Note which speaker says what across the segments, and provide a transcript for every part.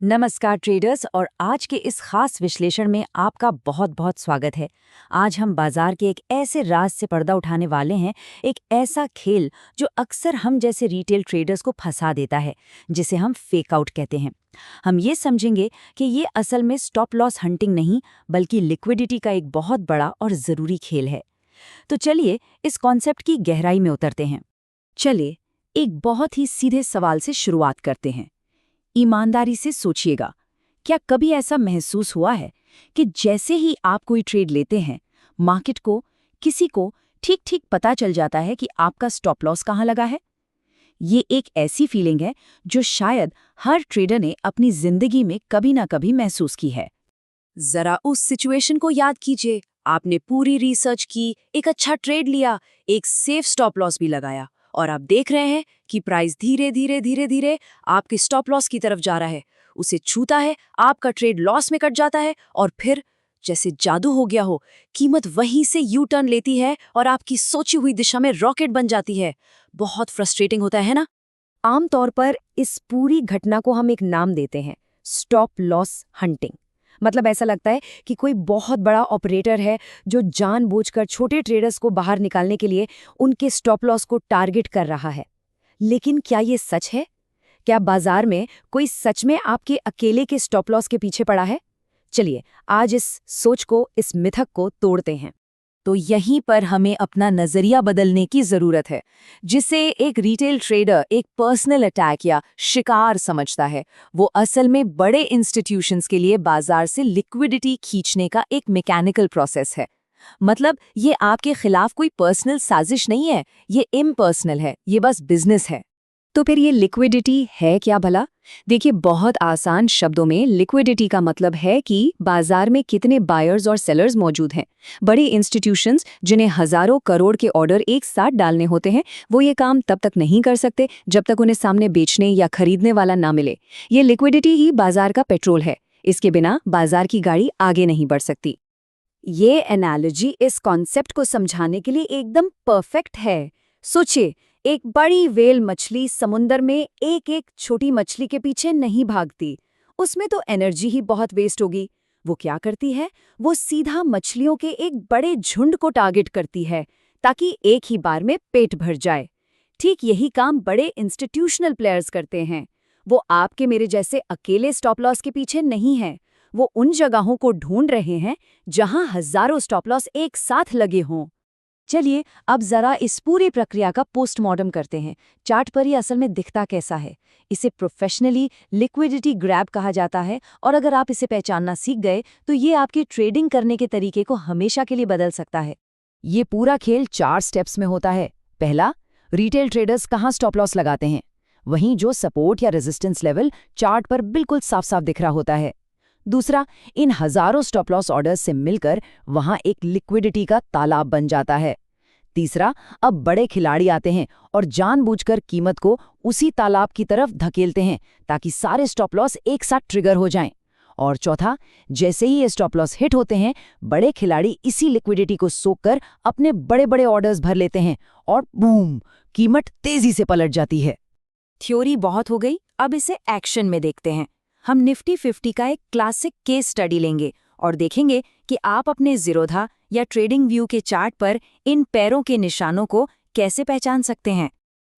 Speaker 1: नमस्कार ट्रेडर्स, और आज के इस खास विश्लेषण में आपका बहुत बहुत स्वागत है। आज हम बाजार के एक ऐसे राज से पर्दा उठाने वाले हैं, एक ऐसा खेल जो अक्सर हम जैसे रिटेल ट्रेडर्स को फंसा देता है, जिसे हम फेक आउट कहते हैं। हम ये समझेंगे कि ये असल में स्टॉप लॉस हंटिंग नहीं, बल्कि लिक्विडिटी का एक बहुत बड़ा और ज़रूरी खेल है। तो चलिए इस कॉन्सेप्ट की गहराई में उतरते हैं। चलिए एक बहुत ही सीधे सवाल से शुरुआत करते हैं। ईमानदारी से सोचिएगा, क्या कभी ऐसा महसूस हुआ है कि जैसे ही आप कोई ट्रेड लेते हैं, मार्केट को, किसी को ठीक ठीक पता चल जाता है कि आपका स्टॉप लॉस कहाँ लगा है? ये एक ऐसी फीलिंग है जो शायद हर ट्रेडर ने अपनी जिंदगी में कभी ना कभी महसूस की है। जरा उस सिचुएशन को याद कीजिए। आपने पूरी रिसर्च की, एक अच्छा ट्रेड लिया, एक सेफ स्टॉप लॉस भी लगाया, और आप देख रहे हैं कि प्राइस धीरे धीरे धीरे धीरे आपके स्टॉप लॉस की तरफ जा रहा है। उसे छूता है, आपका ट्रेड लॉस में कट जाता है, और फिर जैसे जादू हो गया हो, कीमत वहीं से यू टर्न लेती है और आपकी सोची हुई दिशा में रॉकेट बन जाती है। बहुत फ्रस्ट्रेटिंग होता है ना? आमतौर पर इस पूरी घटना को हम एक नाम देते हैं, स्टॉप लॉस हंटिंग। मतलब ऐसा लगता है कि कोई बहुत बड़ा ऑपरेटर है जो जानबूझकर छोटे ट्रेडर्स को बाहर निकालने के लिए उनके स्टॉप लॉस को टारगेट कर रहा है। लेकिन क्या ये सच है? क्या बाजार में कोई सच में आपके अकेले के स्टॉप लॉस के पीछे पड़ा है? चलिए आज इस सोच को, इस मिथक को तोड़ते हैं। तो यहीं पर हमें अपना नजरिया बदलने की जरूरत है। जिसे एक रिटेल ट्रेडर एक पर्सनल अटैक या शिकार समझता है, वो असल में बड़े इंस्टीट्यूशंस के लिए बाजार से लिक्विडिटी खींचने का एक मैकेनिकल प्रोसेस है। मतलब ये आपके खिलाफ कोई पर्सनल साजिश नहीं है, ये इम्पर्सनल है, ये बस बिजनेस है। तो फिर ये लिक्विडिटी है क्या भला? देखिए, बहुत आसान शब्दों में लिक्विडिटी का मतलब है कि बाजार में कितने बायर्स और सेलर्स मौजूद हैं। बड़े इंस्टीट्यूशंस जिन्हें हजारों करोड़ के ऑर्डर एक साथ डालने होते हैं, वो ये काम तब तक नहीं कर सकते जब तक उन्हें सामने बेचने या खरीदने वाला ना मिले। ये लिक्विडिटी ही बाजार का पेट्रोल है। इसके बिना बाजार की गाड़ी आगे नहीं बढ़ सकती। ये एनालॉजी इस कॉन्सेप्ट को समझाने के लिए एकदम परफेक्ट है। सोचिए, एक बड़ी व्हेल मछली समुंदर में एक एक छोटी मछली के पीछे नहीं भागती। उसमें तो एनर्जी ही बहुत वेस्ट होगी। वो क्या करती है? वो सीधा मछलियों के एक बड़े झुंड को टारगेट करती है, ताकि एक ही बार में पेट भर जाए। ठीक यही काम बड़े इंस्टीट्यूशनल प्लेयर्स करते हैं। वो आपके मेरे जैसे अकेले स्टॉप लॉस के पीछे नहीं है। वो उन जगहों को ढूंढ रहे हैं जहां हजारों स्टॉप लॉस एक साथ लगे हों। चलिए अब जरा इस पूरी प्रक्रिया का पोस्टमार्टम करते हैं। चार्ट पर ये असल में दिखता कैसा है? इसे प्रोफेशनली लिक्विडिटी ग्रैब कहा जाता है, और अगर आप इसे पहचानना सीख गए तो ये आपके ट्रेडिंग करने के तरीके को हमेशा के लिए बदल सकता है। ये पूरा खेल 4 स्टेप्स में होता है। पहला, रिटेल ट्रेडर्स कहाँ स्टॉप लॉस लगाते हैं, वहीं जो सपोर्ट या रेजिस्टेंस लेवल चार्ट पर बिल्कुल साफ साफ दिख रहा होता है। दूसरा, इन हजारों स्टॉप लॉस ऑर्डर्स से मिलकर वहां एक लिक्विडिटी का तालाब बन जाता है। तीसरा, अब बड़े खिलाड़ी आते हैं और जानबूझकर कीमत को उसी तालाब की तरफ धकेलते हैं ताकि सारे स्टॉप लॉस एक साथ ट्रिगर हो जाएं। और चौथा, जैसे ही ये स्टॉप लॉस हिट होते हैं, बड़े खिलाड़ी इसी लिक्विडिटी को सोखकर अपने बड़े बड़े ऑर्डर्स भर लेते हैं और बूम, कीमत तेजी से पलट जाती है। थ्योरी बहुत हो गई, अब इसे एक्शन में देखते हैं। हम निफ्टी 50 का एक क्लासिक केस स्टडी लेंगे और देखेंगे कि आप अपने ज़ीरोधा या ट्रेडिंग व्यू के चार्ट पर इन पैरों के निशानों को कैसे पहचान सकते हैं।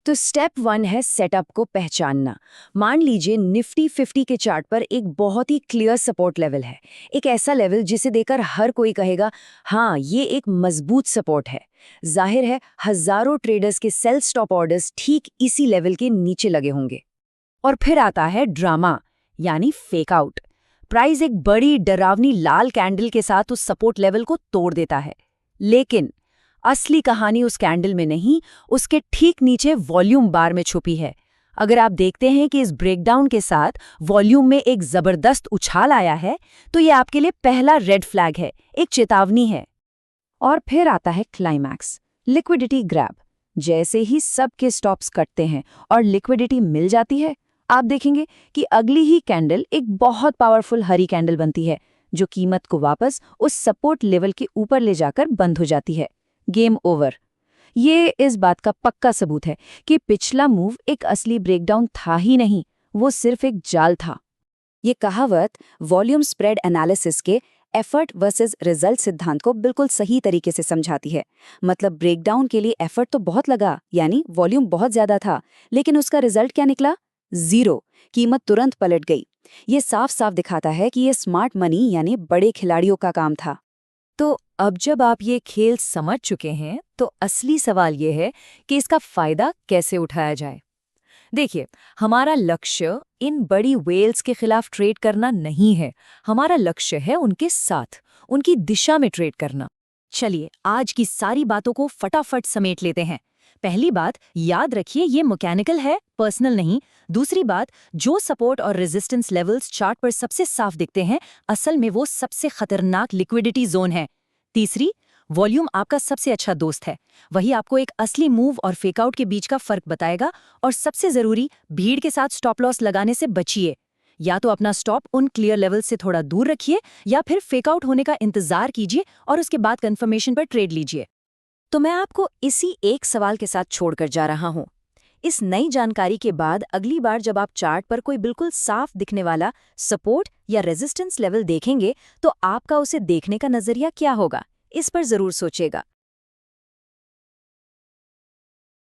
Speaker 1: तो स्टेप 1 है सेटअप को पहचानना। मान लीजिए निफ्टी 50 के चार्ट पर एक बहुत ही क्लियर सपोर्ट लेवल है, एक ऐसा लेवल जिसे देखकर हर कोई कहेगा हाँ, ये एक मजबूत सपोर्ट है। जाहिर है हजारों ट्रेडर्स के सेल स्टॉप ऑर्डर्स ठीक इसी लेवल के नीचे लगे होंगे। और फिर आता है ड्रामा, यानी फेक आउट। प्राइस एक बड़ी डरावनी लाल कैंडल के साथ उस सपोर्ट लेवल को तोड़ देता है, लेकिन असली कहानी उस कैंडल में नहीं, उसके ठीक नीचे वॉल्यूम बार में छुपी है। अगर आप देखते हैं कि इस ब्रेकडाउन के साथ वॉल्यूम में एक जबरदस्त उछाल आया है, तो ये आपके लिए पहला रेड फ्लैग है, एक चेतावनी है। और फिर आता है क्लाइमैक्स, लिक्विडिटी ग्रैब। जैसे ही सबके स्टॉप्स कटते हैं और लिक्विडिटी मिल जाती है, आप देखेंगे कि अगली ही कैंडल एक बहुत पावरफुल हरी कैंडल बनती है, जो कीमत को वापस उस सपोर्ट लेवल के ऊपर ले जाकर बंद हो जाती है। Game over. ये इस बात का पक्का सबूत है कि पिछला मूव एक असली ब्रेकडाउन था ही नहीं, वो सिर्फ एक जाल था। ये कहावत वॉल्यूम स्प्रेड एनालिसिस के एफर्ट वर्सेस रिजल्ट सिद्धांत को बिल्कुल सही तरीके से समझाती है। मतलब ब्रेकडाउन के लिए एफर्ट तो बहुत लगा, यानी वॉल्यूम बहुत ज्यादा था, लेकिन उसका रिजल्ट क्या निकला? 0। कीमत तुरंत पलट गई। ये साफ साफ दिखाता है कि ये स्मार्ट मनी यानी बड़े खिलाड़ियों का काम था। तो अब जब आप ये खेल समझ चुके हैं, तो असली सवाल ये है कि इसका फायदा कैसे उठाया जाए। देखिए, हमारा लक्ष्य इन बड़ी वेल्स के खिलाफ ट्रेड करना नहीं है। हमारा लक्ष्य है उनके साथ, उनकी दिशा में ट्रेड करना। चलिए, आज की सारी बातों को फटाफट समेट लेते हैं। पहली बात, याद रखिए ये मैकेनिकल है, पर्सनल नहीं। दूसरी बात, जो सपोर्ट और रेजिस्टेंस लेवल्स चार्ट पर सबसे साफ दिखते हैं, असल में वो सबसे खतरनाक लिक्विडिटी जोन है। तीसरी, वॉल्यूम आपका सबसे अच्छा दोस्त है। वही आपको एक असली मूव और फेकआउट के बीच का फर्क बताएगा। और सबसे जरूरी, भीड़ के साथ स्टॉप लॉस लगाने से बचिए। या तो अपना स्टॉप उन क्लियर लेवल से थोड़ा दूर रखिए, या फिर फेकआउट होने का इंतजार कीजिए और उसके बाद कंफर्मेशन पर ट्रेड लीजिए। तो मैं आपको इसी एक सवाल के साथ छोड़कर जा रहा हूं। इस नई जानकारी के बाद अगली बार जब आप चार्ट पर कोई बिल्कुल साफ दिखने वाला सपोर्ट या रेजिस्टेंस लेवल देखेंगे, तो आपका उसे देखने का नजरिया क्या होगा, इस पर जरूर सोचिएगा।